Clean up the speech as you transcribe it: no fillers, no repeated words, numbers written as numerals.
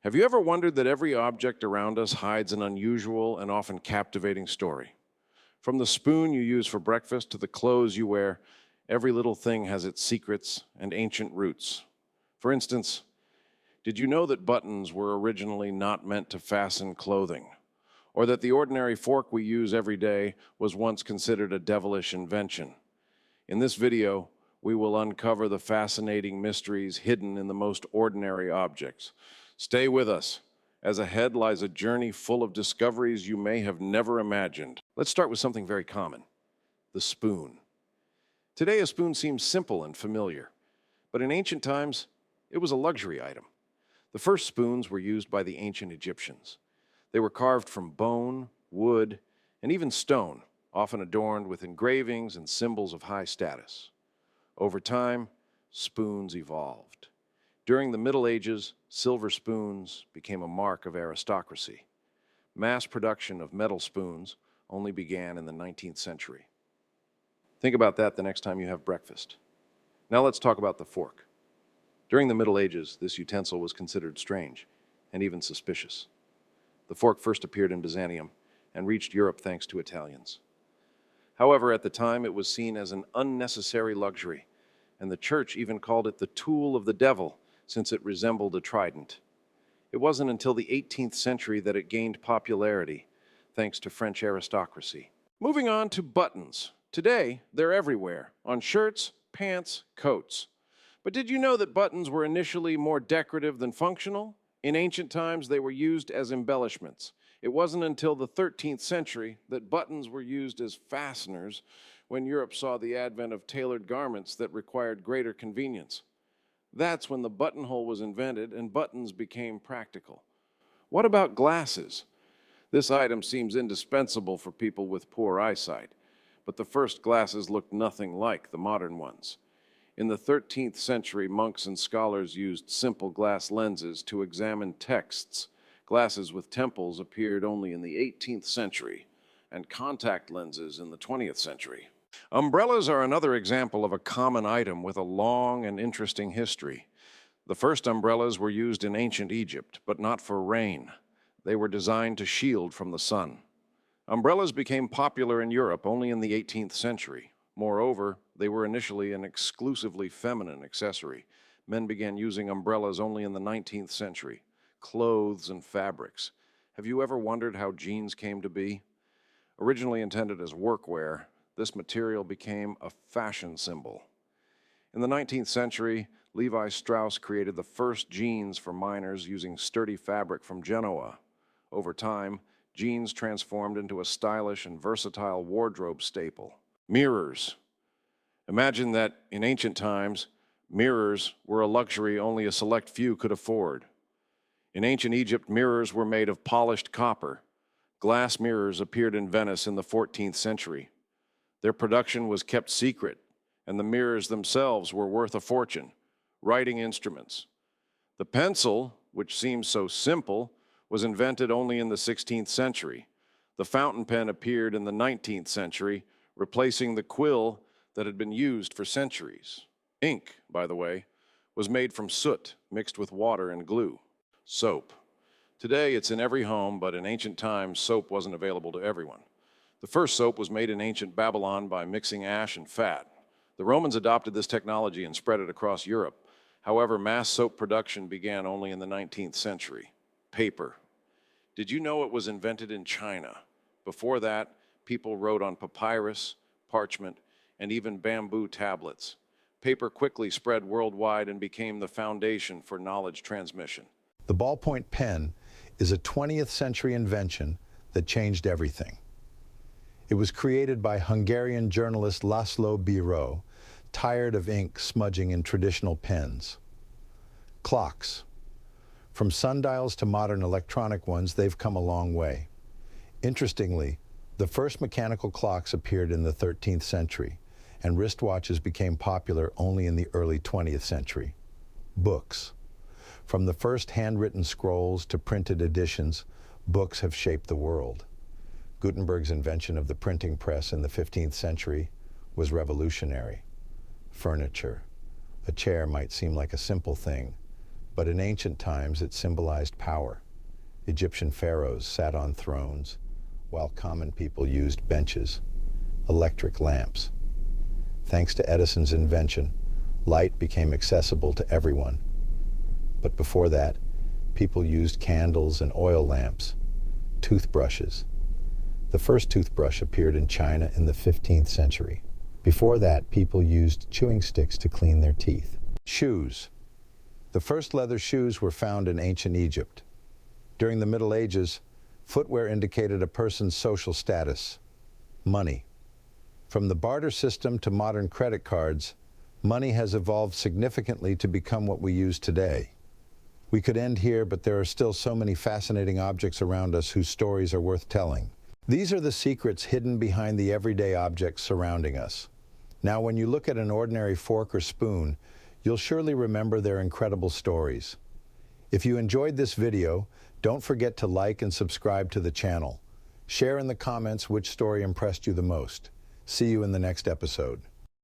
Have you ever wondered that every object around us hides an unusual and often captivating story? From the spoon you use for breakfast to the clothes you wear, every little thing has its secrets and ancient roots. For instance, did you know that buttons were originally not meant to fasten clothing? Or that the ordinary fork we use every day was once considered a devilish invention? In this video, we will uncover the fascinating mysteries hidden in the most ordinary objects. Stay with us, as ahead lies a journey full of discoveries you may have never imagined. Let's start with something very common: the spoon. Today, a spoon seems simple and familiar, but in ancient times, it was a luxury item. The first spoons were used by the ancient Egyptians. They were carved from bone, wood, and even stone, often adorned with engravings and symbols of high status. Over time, spoons evolved. During the Middle Ages, silver spoons became a mark of aristocracy. Mass production of metal spoons only began in the 19th century. Think about that the next time you have breakfast. Now let's talk about the fork. During the Middle Ages, this utensil was considered strange and even suspicious. The fork first appeared in Byzantium and reached Europe thanks to Italians. However, at the time, it was seen as an unnecessary luxury, and the church even called it the tool of the devil, since it resembled a trident. It wasn't until the 18th century that it gained popularity, thanks to French aristocracy. Moving on to buttons. Today, they're everywhere, on shirts, pants, coats. But did you know that buttons were initially more decorative than functional? In ancient times, they were used as embellishments. It wasn't until the 13th century that buttons were used as fasteners, when Europe saw the advent of tailored garments that required greater convenience. That's when the buttonhole was invented and buttons became practical. What about glasses? This item seems indispensable for people with poor eyesight, but the first glasses looked nothing like the modern ones. In the 13th century, monks and scholars used simple glass lenses to examine texts. Glasses with temples appeared only in the 18th century, and contact lenses in the 20th century. Umbrellas are another example of a common item with a long and interesting history. The first umbrellas were used in ancient Egypt, but not for rain. They were designed to shield from the sun. Umbrellas became popular in Europe only in the 18th century. Moreover, they were initially an exclusively feminine accessory. Men began using umbrellas only in the 19th century. Clothes and fabrics. Have you ever wondered how jeans came to be? Originally intended as workwear, this material became a fashion symbol. In the 19th century, Levi Strauss created the first jeans for miners using sturdy fabric from Genoa. Over time, jeans transformed into a stylish and versatile wardrobe staple. Mirrors. Imagine that in ancient times, mirrors were a luxury only a select few could afford. In ancient Egypt, mirrors were made of polished copper. Glass mirrors appeared in Venice in the 14th century. Their production was kept secret, and the mirrors themselves were worth a fortune. Writing instruments. The pencil, which seems so simple, was invented only in the 16th century. The fountain pen appeared in the 19th century, replacing the quill that had been used for centuries. Ink, by the way, was made from soot mixed with water and glue. Soap. Today, it's in every home, but in ancient times, soap wasn't available to everyone. The first soap was made in ancient Babylon by mixing ash and fat. The Romans adopted this technology and spread it across Europe. However, mass soap production began only in the 19th century. Paper. Did you know it was invented in China? Before that, people wrote on papyrus, parchment, and even bamboo tablets. Paper quickly spread worldwide and became the foundation for knowledge transmission. The ballpoint pen is a 20th century invention that changed everything. It was created by Hungarian journalist Laszlo Biro, tired of ink smudging in traditional pens. Clocks. From sundials to modern electronic ones, they've come a long way. Interestingly, the first mechanical clocks appeared in the 13th century, and wristwatches became popular only in the early 20th century. Books. From the first handwritten scrolls to printed editions, books have shaped the world. Gutenberg's invention of the printing press in the 15th century was revolutionary. Furniture. A chair might seem like a simple thing, but in ancient times it symbolized power. Egyptian pharaohs sat on thrones, while common people used benches, electric lamps. Thanks to Edison's invention, light became accessible to everyone. But before that, people used candles and oil lamps, toothbrushes. The first toothbrush appeared in China in the 15th century. Before that, people used chewing sticks to clean their teeth. Shoes. The first leather shoes were found in ancient Egypt. During the Middle Ages, footwear indicated a person's social status. Money. From the barter system to modern credit cards, money has evolved significantly to become what we use today. We could end here, but there are still so many fascinating objects around us whose stories are worth telling. These are the secrets hidden behind the everyday objects surrounding us. Now, when you look at an ordinary fork or spoon, you'll surely remember their incredible stories. If you enjoyed this video, don't forget to like and subscribe to the channel. Share in the comments which story impressed you the most. See you in the next episode.